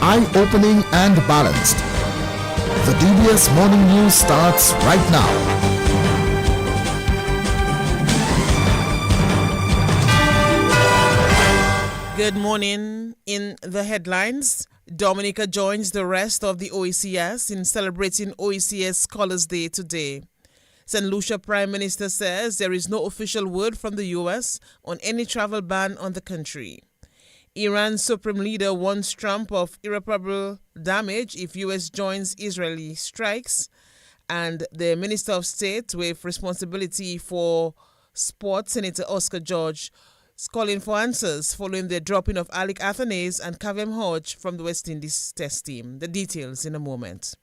eye-opening and balanced. The DBS Morning News starts right now. Good morning. In the headlines, Dominica joins the rest of the OECS in celebrating OECS Colors Day today. St. Lucia Prime Minister says there is no official word from the U.S. on any travel ban on the country. Iran's Supreme Leader warns Trump of irreparable damage if U.S. joins Israeli strikes. And the Minister of State with responsibility for sport, Senator Oscar George, is calling for answers following the dropping of Alec Athanase and Kavem Hodge from the West Indies Test team. The details in a moment.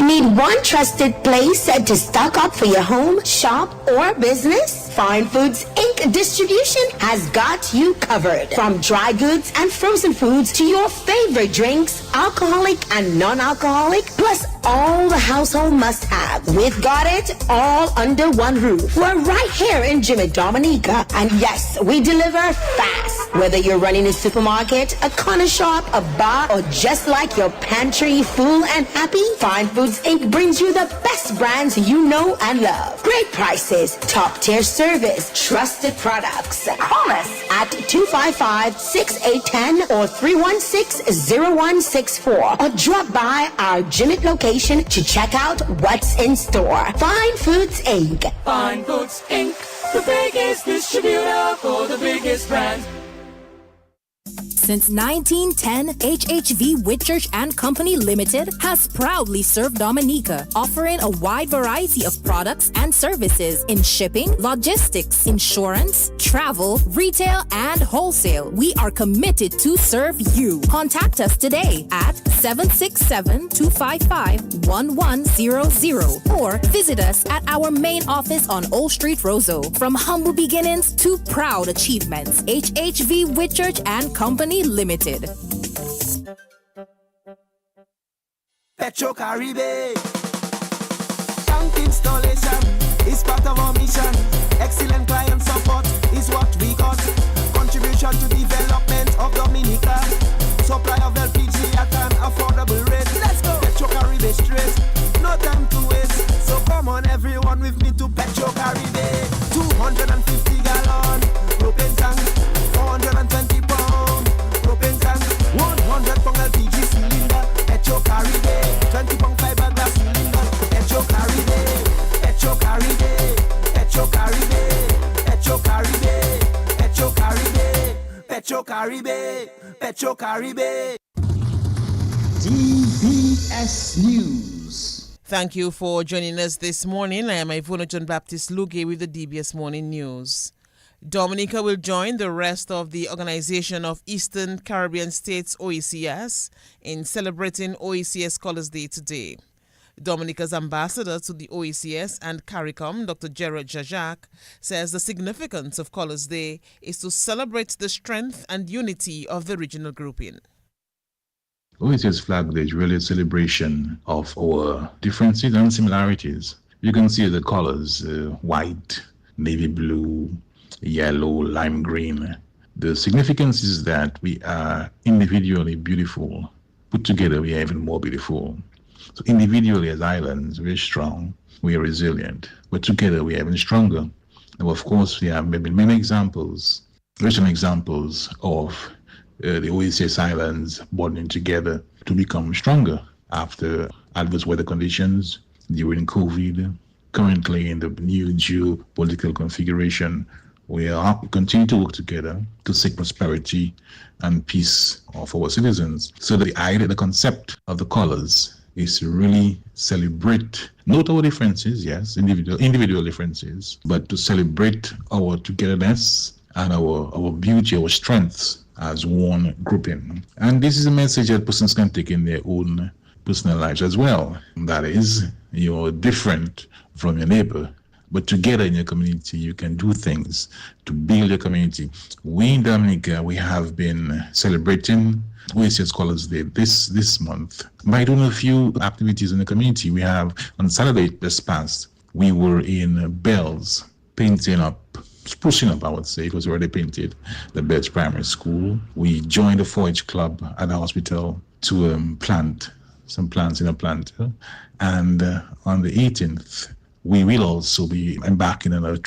Need one trusted place to stock up for your home, shop, or business? Fine Foods Inc. Distribution has got you covered. From dry goods and frozen foods to your favorite drinks, alcoholic and non-alcoholic, plus all the household must-have. We've got it all under one roof. We're right here in Jimmy Dominica. And yes, we deliver fast. Whether you're running a supermarket, a corner shop, a bar, or just like your pantry full and happy, Fine Foods Inc. brings you the best brands you know and love. Great prices, top-tier service, trusted products. Call us at 255-6810 or 316-0164 or drop by our Jimmy location to check out what's in store. Fine Foods Inc. Fine Foods Inc. The biggest distributor for the biggest brand. Since 1910, HHV Whitchurch and Company Limited has proudly served Dominica, offering a wide variety of products and services in shipping, logistics, insurance, travel, retail, and wholesale. We are committed to serve you. Contact us today at 767-255-1100 or visit us at our main office on Old Street, Roseau. From humble beginnings to proud achievements, HHV Whitchurch and Company Limited. Petro Caribe. Tank installation is part of our mission. Excellent client support is what we got. Contribution to development of Dominica. Supply of LPG at an affordable rate. Let's go. Petro Caribe straight. No time to waste. So come on everyone with me to Petro Caribe. 250 gallon propane tank. 420 pound propane tank. 100 pound LPG cylinder. Petro Caribe. 20 pound fiberglass cylinder. Petro Caribe. Petro Caribe. Petro Caribe. Petro Caribe. Petro Caribe. Petro Caribe. Petro Caribe. DBS News. Thank you for joining us this morning. I am Ivona John Baptist Luge with the DBS Morning News. Dominica will join the rest of the Organization of Eastern Caribbean States, OECS, in celebrating OECS Colors Day today. Dominica's ambassador to the OECS and CARICOM, Dr. Gerard Jajak, says the significance of Colors Day is to celebrate the strength and unity of the regional grouping. OECS Flag Day is really a celebration of our differences and similarities. You can see the colors, white, navy blue, yellow, lime green. The significance is that we are individually beautiful. Put together, we are even more beautiful. So individually as islands, we're strong, we are resilient. But together, we are even stronger. And of course, we have many examples, recent examples of the OECS islands bonding together to become stronger after adverse weather conditions, during COVID, currently in the new geopolitical configuration. We continue to work together to seek prosperity and peace of our citizens. So the idea, the concept of the colors is to really celebrate, not our differences, yes, individual differences, but to celebrate our togetherness and our beauty, our strengths as one grouping. And this is a message that persons can take in their own personal lives as well. That is, you're different from your neighbor, but together in your community, you can do things to build your community. We in Dominica, we have been celebrating OECS Colors Day this month by doing a few activities in the community. We have, on Saturday just past, we were in Bells, painting up sprucing up, I would say. It was already painted, the Beds Primary School. We joined the 4-H club at the hospital to plant some plants in a planter. And on the 18th, we will also be embarking on a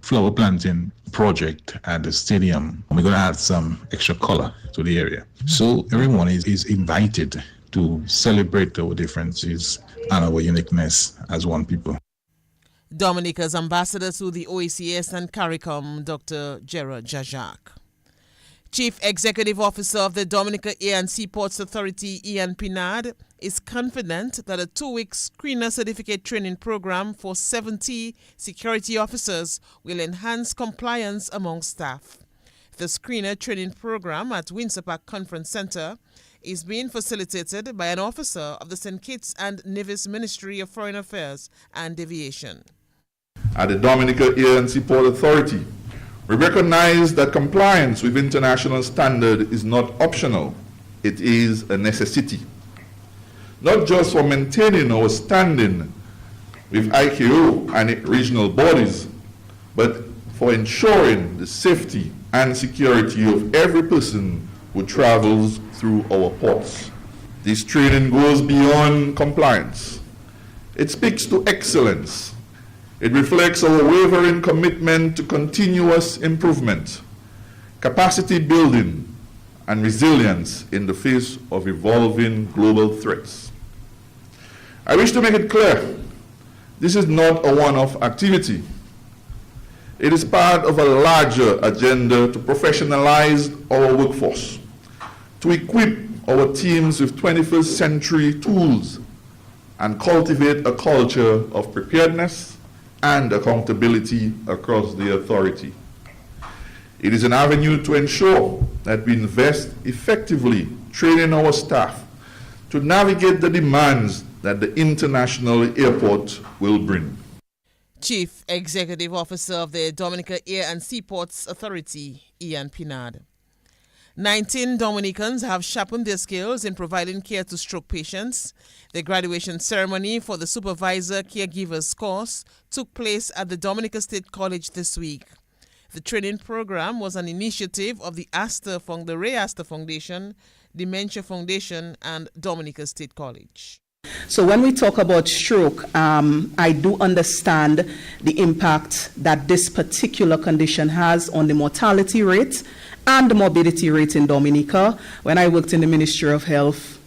flower planting project at the stadium. We're going to add some extra color to the area. So everyone is invited to celebrate our differences and our uniqueness as one people. Dominica's ambassador to the OECS and CARICOM, Dr. Gerard Jajak. Chief Executive Officer of the Dominica Air and Seaports Authority, Ian Pinard, is confident that a 2-week screener certificate training program for 70 security officers will enhance compliance among staff. The screener training program at Windsor Park Conference Center is being facilitated by an officer of the St. Kitts and Nevis Ministry of Foreign Affairs and Aviation. At the Dominica Air and Seaport Authority, we recognize that compliance with international standard is not optional, it is a necessity. Not just for maintaining our standing with ICAO and its regional bodies, but for ensuring the safety and security of every person who travels through our ports. This training goes beyond compliance. It speaks to excellence. It reflects our wavering commitment to continuous improvement, capacity building, and resilience in the face of evolving global threats. I wish to make it clear, this is not a one-off activity. It is part of a larger agenda to professionalize our workforce, to equip our teams with 21st century tools, and cultivate a culture of preparedness and accountability across the authority. It is an avenue to ensure that we invest effectively training our staff to navigate the demands that the international airport will bring. Chief Executive Officer of the Dominica Air and Seaports Authority, Ian Pinard. 19 Dominicans have sharpened their skills in providing care to stroke patients. The graduation ceremony for the Supervisor Caregivers course took place at the Dominica State College this week. The training program was an initiative of the Ray Astor Foundation, Dementia Foundation, and Dominica State College. So when we talk about stroke, I do understand the impact that this particular condition has on the mortality rate and the morbidity rate in Dominica. When I worked in the Ministry of Health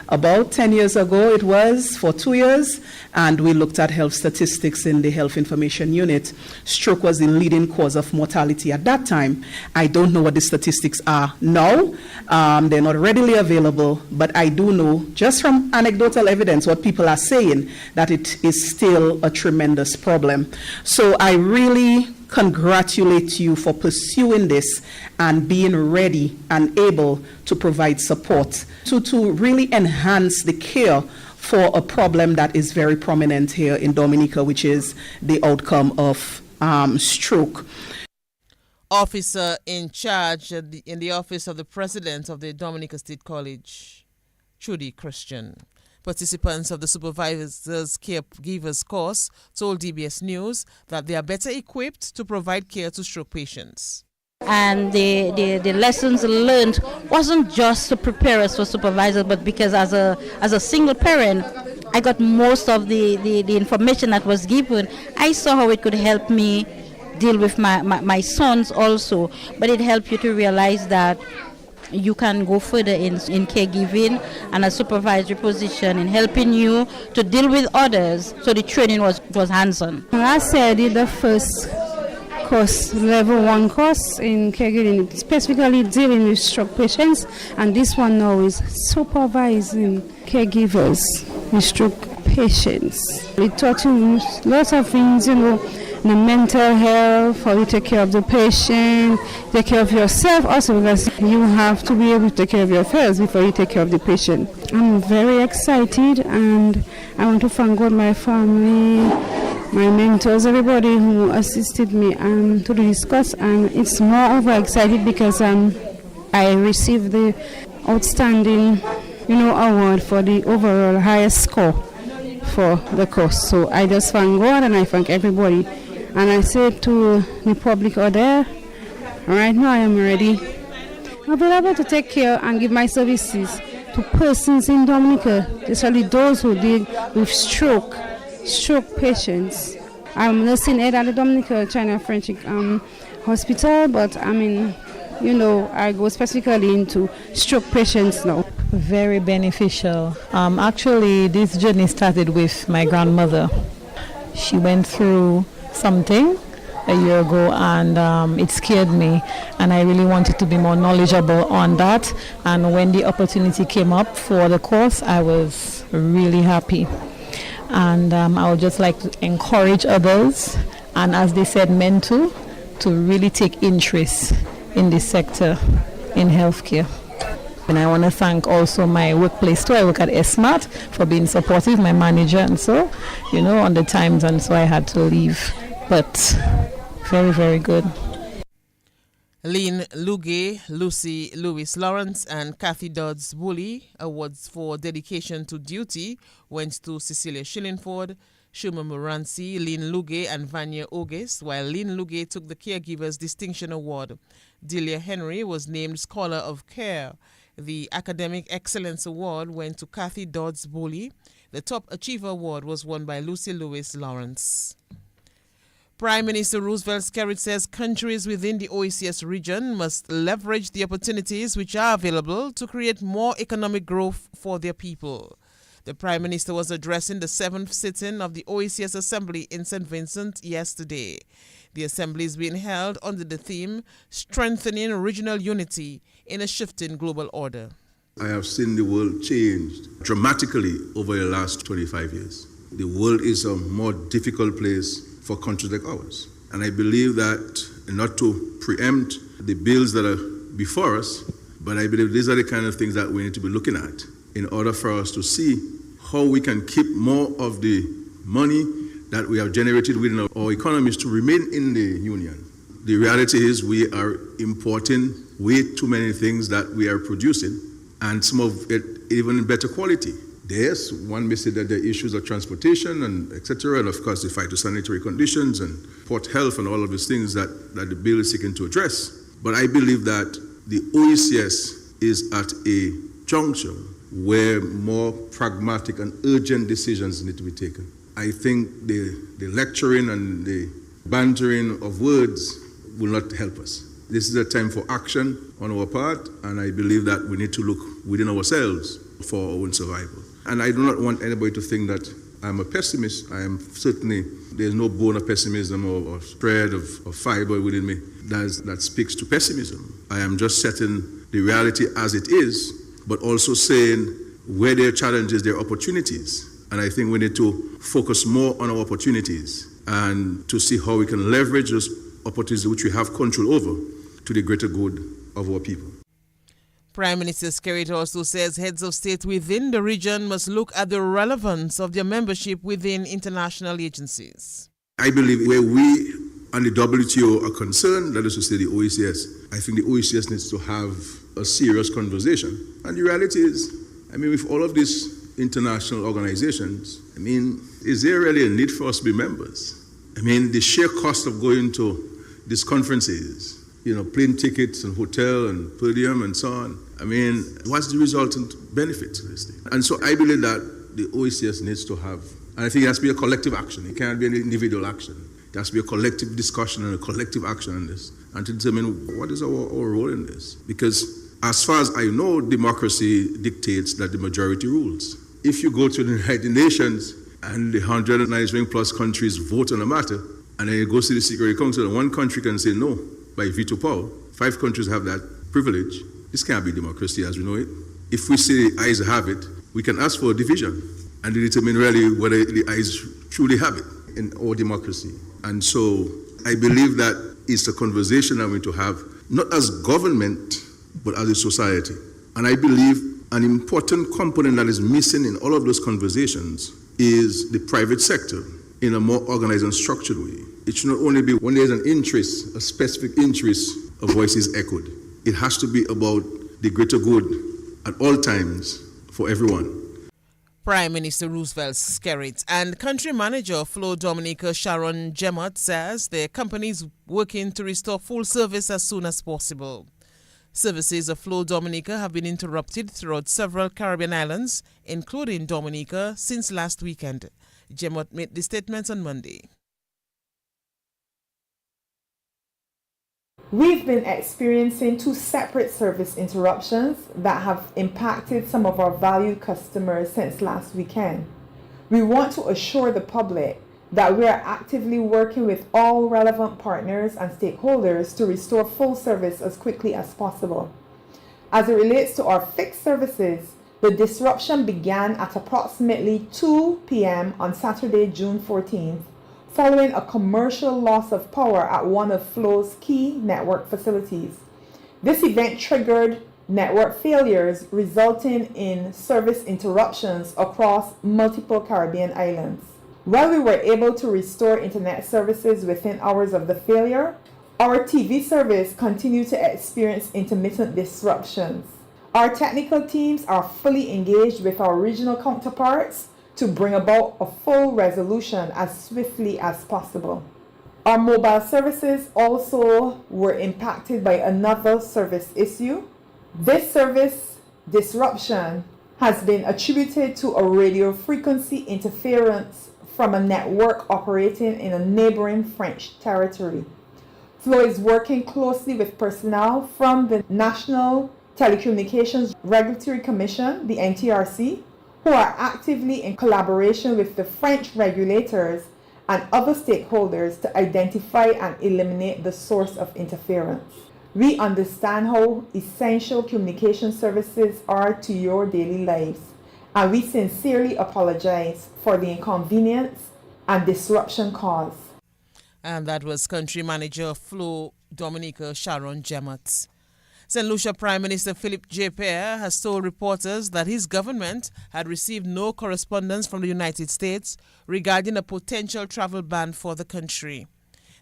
about 10 years ago it was, for 2 years, and we looked at health statistics in the Health Information Unit. Stroke was the leading cause of mortality at that time. I don't know what the statistics are now. They're not readily available, but I do know, just from anecdotal evidence, what people are saying, that it is still a tremendous problem. So I really congratulate you for pursuing this and being ready and able to provide support to really enhance the care for a problem that is very prominent here in Dominica, which is the outcome of stroke. Officer in charge in the office of the President of the Dominica State College, Trudy Christian. Participants of the Supervisors Caregivers course told DBS News that they are better equipped to provide care to stroke patients. And the lessons learned wasn't just to prepare us for supervisors, but because as a single parent, I got most of the information that was given. I saw how it could help me deal with my sons also, but it helped you to realize that you can go further in caregiving and a supervisory position in helping you to deal with others. So the training was hands-on. Last year I did the first course, level 1 course in caregiving, specifically dealing with stroke patients, and this one now is supervising caregivers with stroke patients. We taught you lots of things, the mental health, how you take care of the patient, take care of yourself also, because you have to be able to take care of yourself before you take care of the patient. I'm very excited, and I want to thank God, my family, my mentors, everybody who assisted me to do this course. And it's more over excited because I received the outstanding award for the overall highest score for the course. So I just thank God, and I thank everybody And I said to the public out there, right now I am ready, available to take care and give my services to persons in Dominica, especially those who deal with stroke patients. I'm nursing aide at the Dominica China French Hospital, but I go specifically into stroke patients now. Very beneficial. Actually, this journey started with my grandmother. She went through something a year ago, and it scared me, and I really wanted to be more knowledgeable on that. And when the opportunity came up for the course, I was really happy. And I would just like to encourage others, and as they said, men too, to really take interest in this sector in healthcare. And I want to thank also my workplace too. I work at SMART for being supportive, my manager, and so, on the times, and so I had to leave. But very, very good. Lynn Lugay, Lucy Lewis Lawrence, and Kathy Dodds Woolley awards for dedication to duty went to Cecilia Shillingford, Shuma Moranci, Lynn Lugay, and Vanya August, while Lynn Lugay took the Caregivers Distinction Award. Delia Henry was named Scholar of Care. The Academic Excellence Award went to Kathy Dodds Woolley. The Top Achiever Award was won by Lucy Lewis Lawrence. Prime Minister Roosevelt Skerrit says countries within the OECS region must leverage the opportunities which are available to create more economic growth for their people. The Prime Minister was addressing the 7th sitting of the OECS Assembly in St. Vincent yesterday. The assembly is being held under the theme, Strengthening Regional Unity in a Shifting Global Order. I have seen the world change dramatically over the last 25 years. The world is a more difficult place for countries like ours. And I believe that, not to preempt the bills that are before us, but I believe these are the kind of things that we need to be looking at in order for us to see how we can keep more of the money that we have generated within our economies to remain in the union. The reality is we are importing way too many things that we are producing, and some of it even in better quality. Yes, one may say that there are issues of transportation and etc., and of course the phytosanitary conditions and port health and all of these things that the bill is seeking to address. But I believe that the OECS is at a juncture where more pragmatic and urgent decisions need to be taken. I think the lecturing and the bantering of words will not help us. This is a time for action on our part, and I believe that we need to look within ourselves for our own survival. And I do not want anybody to think that I'm a pessimist. I am certainly, there's no bone of pessimism or thread of fiber within me that speaks to pessimism. I am just setting the reality as it is, but also saying where there are challenges, there are opportunities. And I think we need to focus more on our opportunities and to see how we can leverage those opportunities which we have control over to the greater good of our people. Prime Minister Skerrit also says heads of state within the region must look at the relevance of their membership within international agencies. I believe where we and the WTO are concerned, that is to say the OECS, I think the OECS needs to have a serious conversation. And the reality is, with all of these international organizations, is there really a need for us to be members? The sheer cost of going to these conferences, plane tickets and hotel and per diem and so on. What's the resultant benefit to this thing? And so I believe that the OECS needs to have, and I think it has to be a collective action. It can't be an individual action. It has to be a collective discussion and a collective action on this, and to determine what is our role in this. Because as far as I know, democracy dictates that the majority rules. If you go to the United Nations and the 190 plus countries vote on a matter, and then it goes to the Security Council, and one country can say no by veto power, 5 countries have that privilege. This can't be democracy as we know it. If we say the ayes have it, we can ask for a division and determine really whether the ayes truly have it in our democracy. And so I believe that it's a conversation that we need to have, not as government, but as a society. And I believe an important component that is missing in all of those conversations is the private sector in a more organized and structured way. It should not only be when there's an interest, a specific interest, a voice is echoed. It has to be about the greater good at all times for everyone. Prime Minister Roosevelt Skerrit and Country Manager Flo Dominica Sharon Gemot says their company is working to restore full service as soon as possible. Services of Flo Dominica have been interrupted throughout several Caribbean islands, including Dominica, since last weekend. Gemot made the statements on Monday. We've been experiencing 2 separate service interruptions that have impacted some of our valued customers since last weekend. We want to assure the public that we are actively working with all relevant partners and stakeholders to restore full service as quickly as possible. As it relates to our fixed services, the disruption began at approximately 2 p.m. on Saturday, June 14th, following a commercial loss of power at one of Flo's key network facilities. This event triggered network failures, resulting in service interruptions across multiple Caribbean islands. While we were able to restore internet services within hours of the failure, our TV service continued to experience intermittent disruptions. Our technical teams are fully engaged with our regional counterparts to bring about a full resolution as swiftly as possible. Our mobile services also were impacted by another service issue. This service disruption has been attributed to a radio frequency interference from a network operating in a neighboring French territory. Flo is working closely with personnel from the National Telecommunications Regulatory Commission, the NTRC, who are actively in collaboration with the French regulators and other stakeholders to identify and eliminate the source of interference. We understand how essential communication services are to your daily lives, and we sincerely apologize for the inconvenience and disruption caused. And that was Country Manager Flo Dominica Sharon Gemot. St. Lucia Prime Minister Philip J. Pierre has told reporters that his government had received no correspondence from the United States regarding a potential travel ban for the country.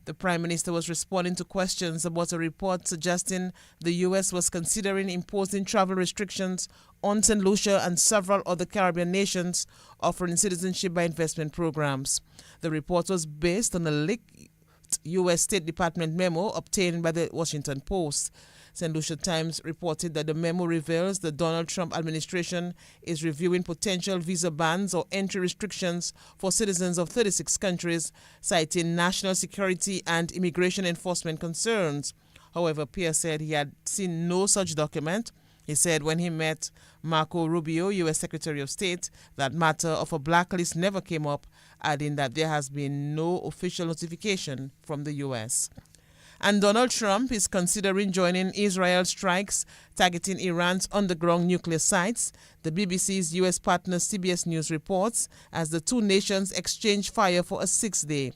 The Prime Minister was responding to questions about a report suggesting the U.S. was considering imposing travel restrictions on St. Lucia and several other Caribbean nations offering citizenship by investment programs. The report was based on a leaked U.S. State Department memo obtained by the Washington Post. St. Lucia Times reported that the memo reveals the Donald Trump administration is reviewing potential visa bans or entry restrictions for citizens of 36 countries, citing national security and immigration enforcement concerns. However, Pierre said he had seen no such document. He said when he met Marco Rubio, U.S. Secretary of State, that matter of a blacklist never came up, adding that there has been no official notification from the U.S. And Donald Trump is considering joining Israel's strikes targeting Iran's underground nuclear sites, the BBC's U.S. partner CBS News reports, as the two nations exchange fire for a 6th day.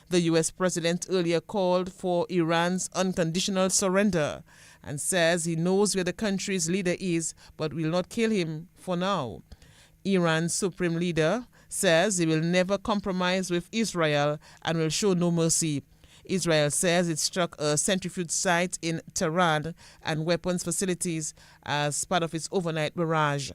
The U.S. president earlier called for Iran's unconditional surrender and says he knows where the country's leader is but will not kill him for now. Iran's supreme leader says he will never compromise with Israel and will show no mercy. Israel says it struck a centrifuge site in Tehran and weapons facilities as part of its overnight barrage.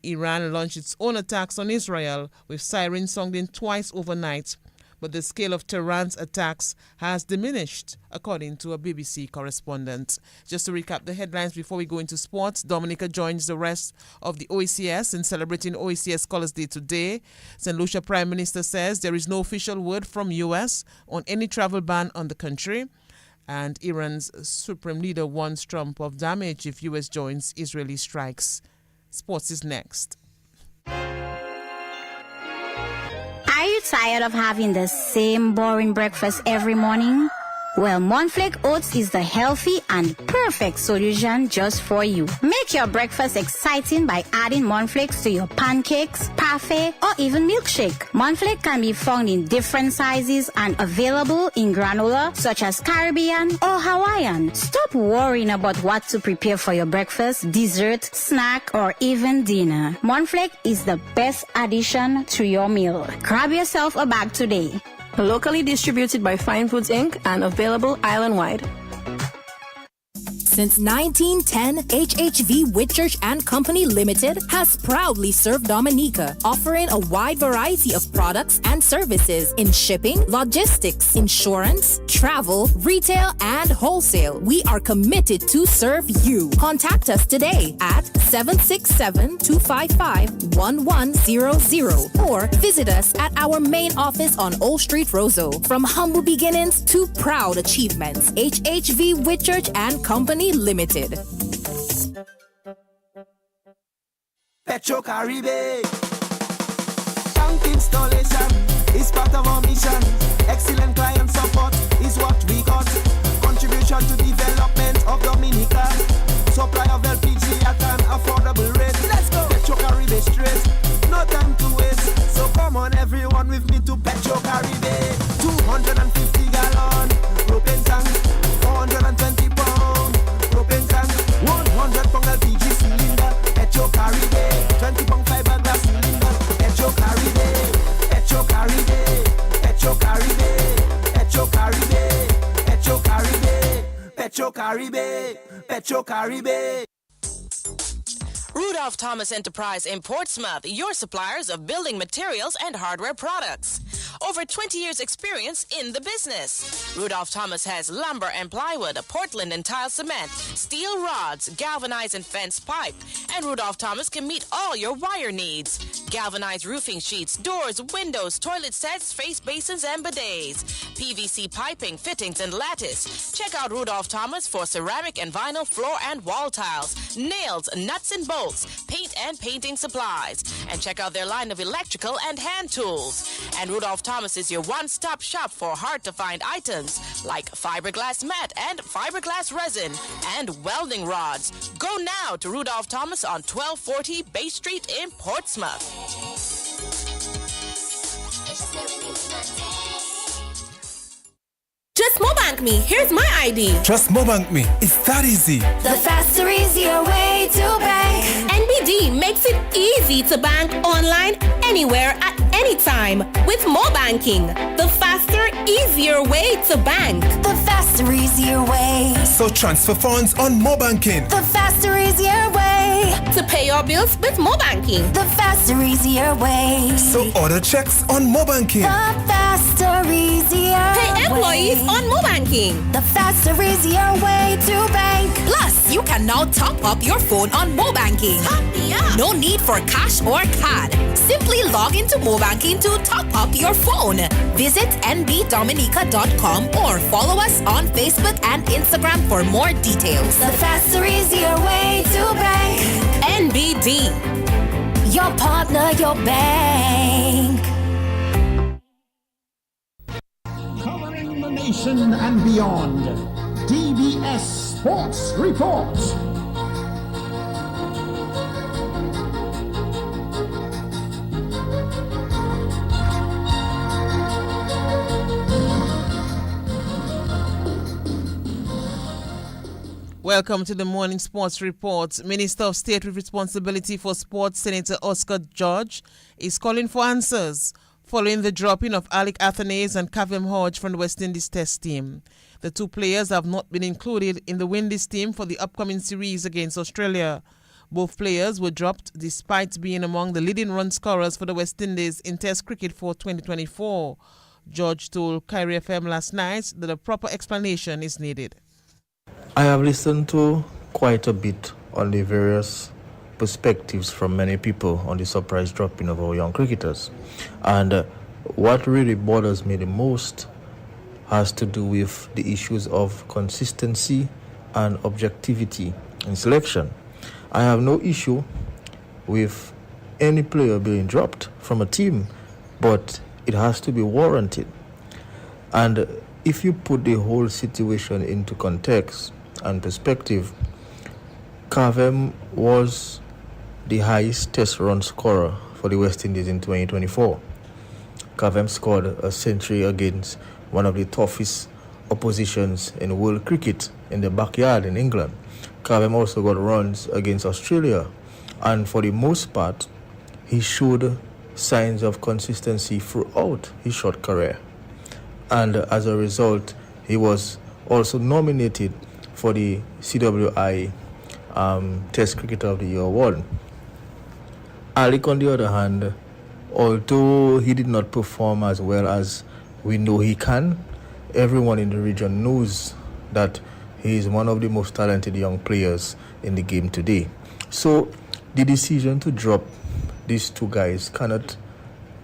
Iran launched its own attacks on Israel, with sirens sounding twice overnight, but the scale of Tehran's attacks has diminished, according to a BBC correspondent. Just to recap the headlines before we go into sports, Dominica joins the rest of the OECS in celebrating OECS Colors Day today. St. Lucia Prime Minister says there is no official word from U.S. on any travel ban on the country. And Iran's supreme leader warns Trump of damage if U.S. joins Israeli strikes. Sports is next. Are you tired of having the same boring breakfast every morning? Well, Monflake Oats is the healthy and perfect solution just for you. Make your breakfast exciting by adding Monflakes to your pancakes, parfait, or even milkshake. Monflake can be found in different sizes and available in granola, such as Caribbean or Hawaiian. Stop worrying about what to prepare for your breakfast, dessert, snack, or even dinner. Monflake is the best addition to your meal. Grab yourself a bag today. Locally distributed by Fine Foods Inc. and available island-wide. Since 1910, HHV Whitchurch and Company Limited has proudly served Dominica, offering a wide variety of products and services in shipping, logistics, insurance, travel, retail, and wholesale. We are committed to serve you. Contact us today at 767-255-1100 or visit us at our main office on Old Street, Roseau. From humble beginnings to proud achievements, HHV Whitchurch and Company Limited. Petro Caribe. Tank installation is part of our mission. Excellent client support is what we got. Contribution to development of Dominica. Supply of LPG at an affordable rate. Let's go. Petro Caribe straight. No time to waste. So come on everyone with me to Petro Caribe. 250 gallon propane tank. 420 pound propane tank. 100 pound LPG cylinder. Petro Caribe. 20 pound fiberglass cylinder. Petro Caribe. Petro Caribe. Petro Caribe. Petro Caribe. Petro Caribe. Petro Caribe. Petro Caribe. Rudolph Thomas Enterprise in Portsmouth, your suppliers of building materials and hardware products. Over 20 years experience in the business. Rudolph Thomas has lumber and plywood, Portland and tile cement, steel rods, galvanized and fence pipe. And Rudolph Thomas can meet all your wire needs. Galvanized roofing sheets, doors, windows, toilet sets, face basins and bidets. PVC piping, fittings and lattice. Check out Rudolph Thomas for ceramic and vinyl floor and wall tiles, nails, nuts and bolts, paint and painting supplies. And check out their line of electrical and hand tools. And Rudolph Thomas is your one-stop shop for hard-to-find items like fiberglass mat and fiberglass resin and welding rods. Go now to Rudolph Thomas on 1240 Bay Street in Portsmouth. Just Mobank me. Here's my ID. Just Mobank me. It's that easy. The faster, easier way to bank. NBD makes it easy to bank online, anywhere, at any time with Mobanking. The faster, easier way to bank. The faster, easier way. So transfer funds on Mobanking. The faster, easier way. To pay your bills with Mobanking. The faster, easier way. So order checks on Mobanking. The faster, easier Pay employees on Mobanking. The faster, easier way to bank. Plus, you can now top up your phone on Mobanking. No need for cash or card. Simply log into Mobanking to top up your phone. Visit nbdominica.com or follow us on Facebook and Instagram for more details. The faster, easier way to bank. NBD. Your partner, your bank. Covering the nation and beyond. DBS Sports Report. Welcome to the Morning Sports Report. Minister of State with responsibility for sports, Senator Oscar George, is calling for answers following the dropping of Alec Athanaze and Kavem Hodge from the West Indies Test team. The two players have not been included in the Windies team for the upcoming series against Australia. Both players were dropped despite being among the leading run scorers for the West Indies in Test cricket for 2024. George told Kyrie FM last night that a proper explanation is needed. I have listened to quite a bit on the various perspectives from many people on the surprise dropping of our young cricketers. And what really bothers me the most has to do with the issues of consistency and objectivity in selection. I have no issue with any player being dropped from a team, but it has to be warranted. And if you put the whole situation into context and perspective, Kavem was the highest test run scorer for the West Indies in 2024. Kavem scored a century against one of the toughest oppositions in world cricket in the backyard in England. Kavem also got runs against Australia, and for the most part, he showed signs of consistency throughout his short career. And as a result, he was also nominated for the CWI Test Cricketer of the Year award. Alec, on the other hand, although he did not perform as well as we know he can, everyone in the region knows that he is one of the most talented young players in the game today. So the decision to drop these two guys cannot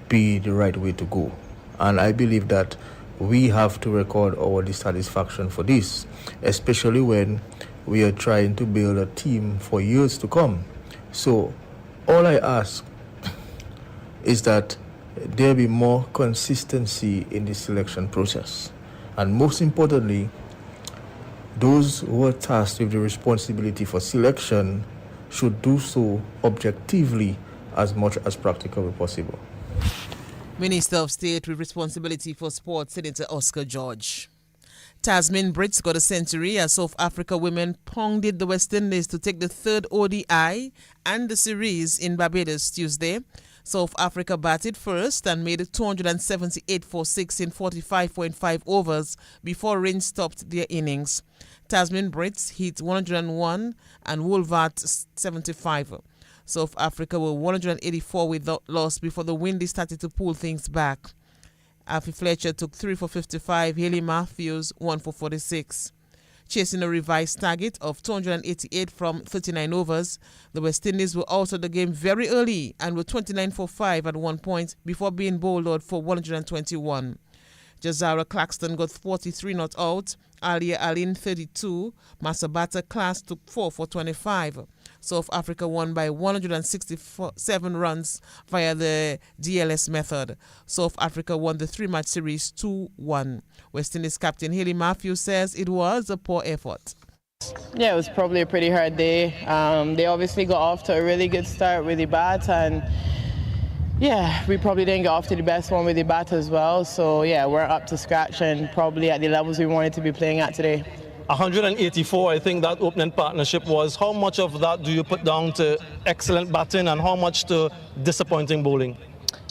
be the right way to go. And I believe that we have to record our dissatisfaction for this, especially when we are trying to build a team for years to come. So all I ask is that there be more consistency in the selection process. And most importantly, those who are tasked with the responsibility for selection should do so objectively as much as practically possible. Minister of State with responsibility for sport, Senator Oscar George. Tasman Brits got a century as South Africa women pounded the West Indies to take the third ODI and the series in Barbados Tuesday. South Africa batted first and made 278 for 6 in 45.5 overs before rain stopped their innings. Tasman Brits hit 101 and Wolvart 75. South Africa were 184 without loss before the Windies started to pull things back. Alfie Fletcher took 3 for 55, Haley Matthews 1 for 46. Chasing a revised target of 288 from 39 overs, the West Indies were out of the game very early and were 29 for 5 at one point before being bowled out for 121. Jazara Claxton got 43 not out, Alia Alin 32, Masabata Class took 4 for 25. South Africa won by 167 runs via the DLS method. South Africa won the 3-match series 2-1. West Indies captain Haley Matthews says it was a poor effort. Yeah, it was probably a pretty hard day. They obviously got off to a really good start with the bat, and yeah, we probably didn't get off to the best one with the bat as well. So yeah, we're up to scratch and probably at the levels we wanted to be playing at today. 184, I think that opening partnership was. How much of that do you put down to excellent batting and how much to disappointing bowling?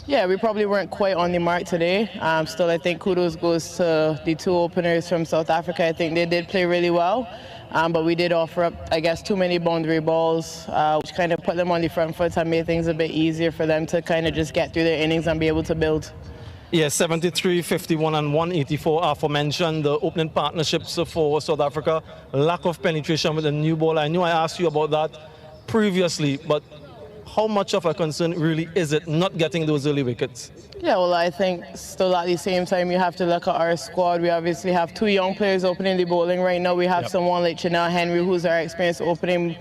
Yeah, we probably weren't quite on the mark today. Still, I think kudos goes to the two openers from South Africa. I think they did play really well, but we did offer up, I guess, too many boundary balls, which kind of put them on the front foot and made things a bit easier for them to kind of just get through their innings and be able to build. Yeah, 73, 51 and 184 aforementioned, the opening partnerships for South Africa. Lack of penetration with the new ball. I knew I asked you about that previously, but how much of a concern really is it not getting those early wickets? Yeah, well, I think still at the same time you have to look at our squad. We obviously have two young players opening the bowling right now. We have someone like Chanel Henry, who's our experienced opening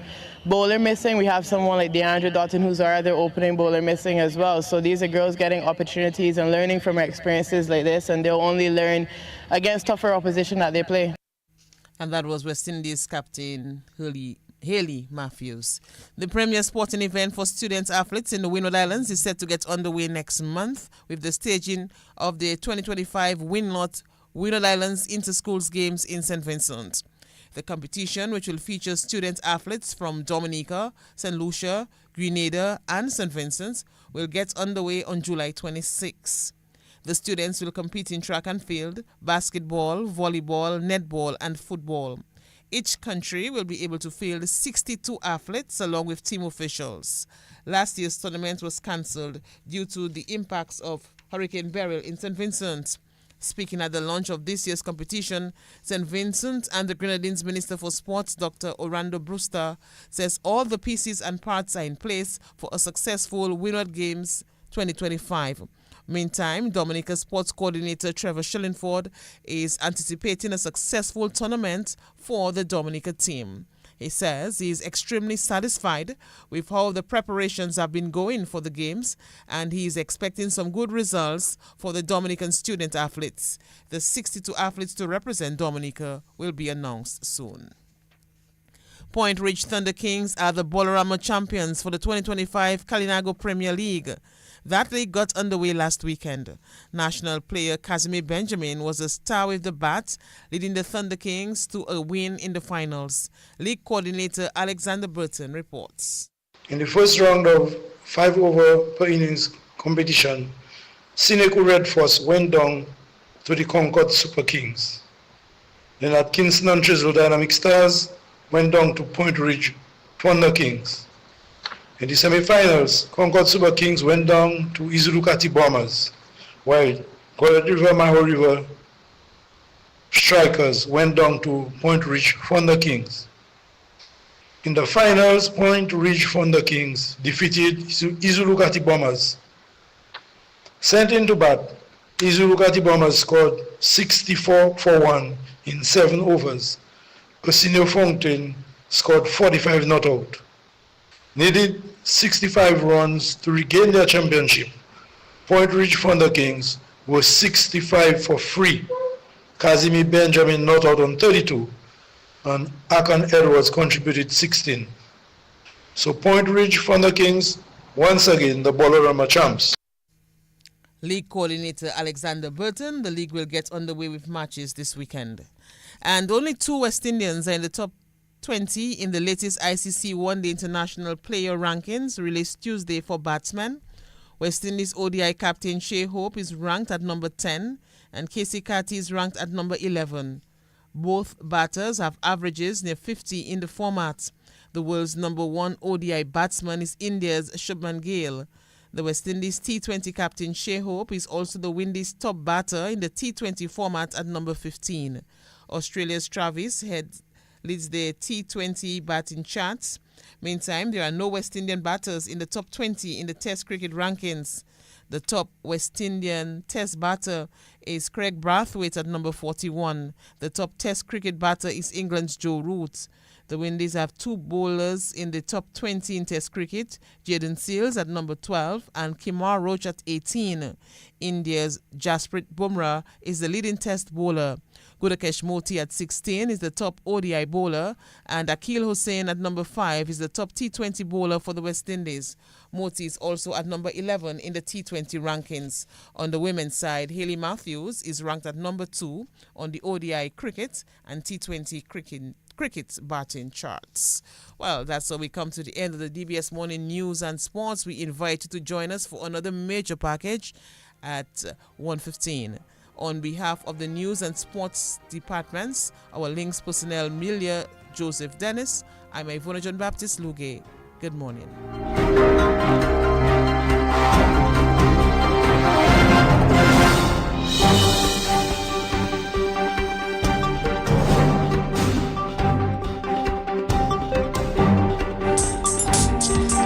bowler missing. We have someone like DeAndre Dotton, who's our other opening bowler missing as well. So these are girls getting opportunities and learning from experiences like this, and they'll only learn against tougher opposition that they play. And that was West Indies captain Haley Matthews. The premier sporting event for student athletes in the Windward Islands is set to get underway next month with the staging of the 2025 Windward Islands Inter-Schools Games in St. Vincent. The competition, which will feature student athletes from Dominica, St. Lucia, Grenada and St. Vincent, will get underway on July 26. The students will compete in track and field, basketball, volleyball, netball and football. Each country will be able to field 62 athletes along with team officials. Last year's tournament was cancelled due to the impacts of Hurricane Beryl in St. Vincent. Speaking at the launch of this year's competition, St. Vincent and the Grenadines Minister for Sports, Dr. Orlando Brewster, says all the pieces and parts are in place for a successful Windward Games 2025. Meantime, Dominica Sports Coordinator Trevor Shillingford is anticipating a successful tournament for the Dominica team. He says he is extremely satisfied with how the preparations have been going for the games, and he is expecting some good results for the Dominican student athletes. The 62 athletes to represent Dominica will be announced soon. Point Ridge Thunder Kings are the Bolorama champions for the 2025 Kalinago Premier League. That league got underway last weekend. National player Casimir Benjamin was a star with the bat, leading the Thunder Kings to a win in the finals. League coordinator Alexander Burton reports. In the first round of 5 over per innings competition, Seneca Red Force went down to the Concord Super Kings. Then at Kingston and Trizell, Dynamic Stars went down to Point Ridge, Thunder Kings. In the semi-finals, Concord Super Kings went down to Izulukati Bombers, while Goliath River, Maho River Strikers went down to Point Ridge, Thunder Kings. In the finals, Point Ridge Thunder Kings defeated Izulukati Bombers. Sent into bat, Izulukati Bombers scored 64 for 1 in 7 overs. Osinio Fountain scored 45 not out. Needed 65 runs to regain their championship. Point Ridge Thunder Kings were 65 for 3. Kazimi Benjamin not out on 32, and Akan Edwards contributed 16. So Point Ridge Thunder Kings, once again, the Bolorama champs. League coordinator Alexander Burton, the league will get underway with matches this weekend. And only 2 West Indians are in the top 20 in the latest ICC One Day International Player Rankings released Tuesday for batsmen. West Indies ODI captain Shea Hope is ranked at number 10 and Casey Carty is ranked at number 11. Both batters have averages near 50 in the format. The world's number 1 ODI batsman is India's Shubman Gill. The West Indies T20 captain Shea Hope is also the Windies' top batter in the T20 format at number 15. Australia's Travis Head leads the T20 batting charts. Meantime, there are no West Indian batters in the top 20 in the Test cricket rankings. The top West Indian Test batter is Craig Brathwaite at number 41. The top Test cricket batter is England's Joe Root. The Windies have 2 bowlers in the top 20 in Test cricket, Jaden Seales at number 12 and Kimar Roach at 18. India's Jasprit Bumrah is the leading Test bowler. Gudakesh Moti at 16 is the top ODI bowler, and Akil Hussain at number 5 is the top T20 bowler for the West Indies. Moti is also at number 11 in the T20 rankings. On the women's side, Hayley Matthews is ranked at number 2 on the ODI cricket and T20 cricket batting charts. Well, that's how we come to the end of the DBS Morning News and Sports. We invite you to join us for another major package at 1:15. On behalf of the News and Sports departments, our links personnel Milia Joseph Dennis, I'm Ivona John Baptist Luge. Good morning.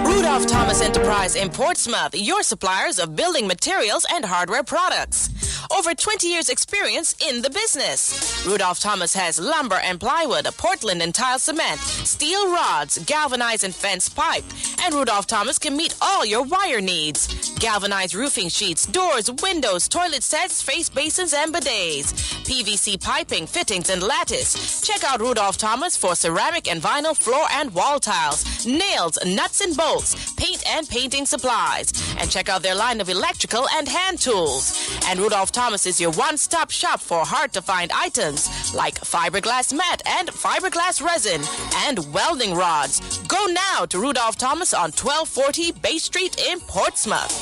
Rudolph Thomas Enterprise in Portsmouth, your suppliers of building materials and hardware products. Over 20 years experience in the business. Rudolph Thomas has lumber and plywood, Portland and tile cement, steel rods, galvanized and fence pipe. And Rudolph Thomas can meet all your wire needs. Galvanized roofing sheets, doors, windows, toilet sets, face basins and bidets. PVC piping, fittings and lattice. Check out Rudolph Thomas for ceramic and vinyl floor and wall tiles, nails, nuts and bolts, paint and painting supplies. And check out their line of electrical and hand tools. And Rudolph Thomas is your one-stop shop for hard-to-find items like fiberglass mat and fiberglass resin and welding rods. Go now to Rudolph Thomas on 1240 Bay Street in Portsmouth.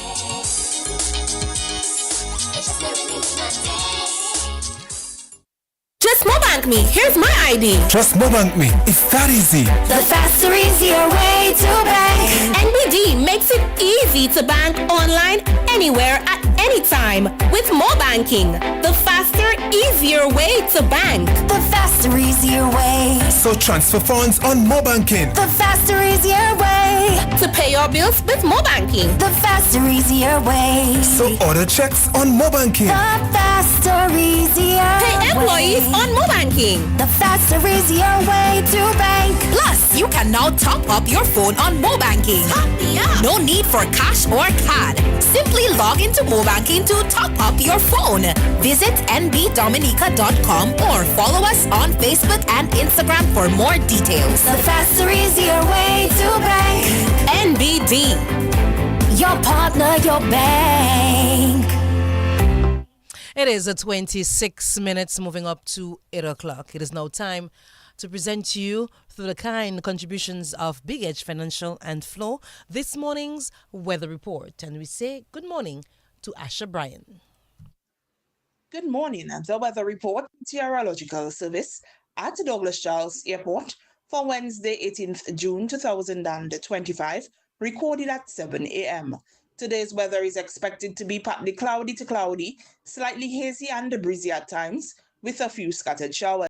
Just Mobank me. Here's my ID. Just Mobank me. It's that easy. The faster, easier way to bank. NBD makes it easy to bank online, anywhere, at any time with Mobanking. The faster, easier way to bank. The faster, easier way. So transfer funds on Mobanking. The faster, easier way. To pay your bills with Mobanking. The faster, easier way. So order checks on Mobanking. The faster, easier Pay employees way. on Mobanking. The faster, easier way to bank. Plus, you can now top up your phone on Mobanking. No need for cash or card. Simply log into Mobanking to top up your phone. Visit nbdominica.com or follow us on Facebook and Instagram for more details. The faster, easier way to bank. NBD. Your partner, your bank. It is 26 minutes moving up to 8 o'clock. It is now time to present to you through the kind contributions of Big Edge Financial and Flow this morning's weather report. And we say good morning to Asha Bryan. Good morning, and the weather report, Meteorological Service at Douglas Charles Airport for Wednesday, 18th June 2025, recorded at 7 a.m. Today's weather is expected to be partly cloudy to cloudy, slightly hazy and breezy at times, with a few scattered showers.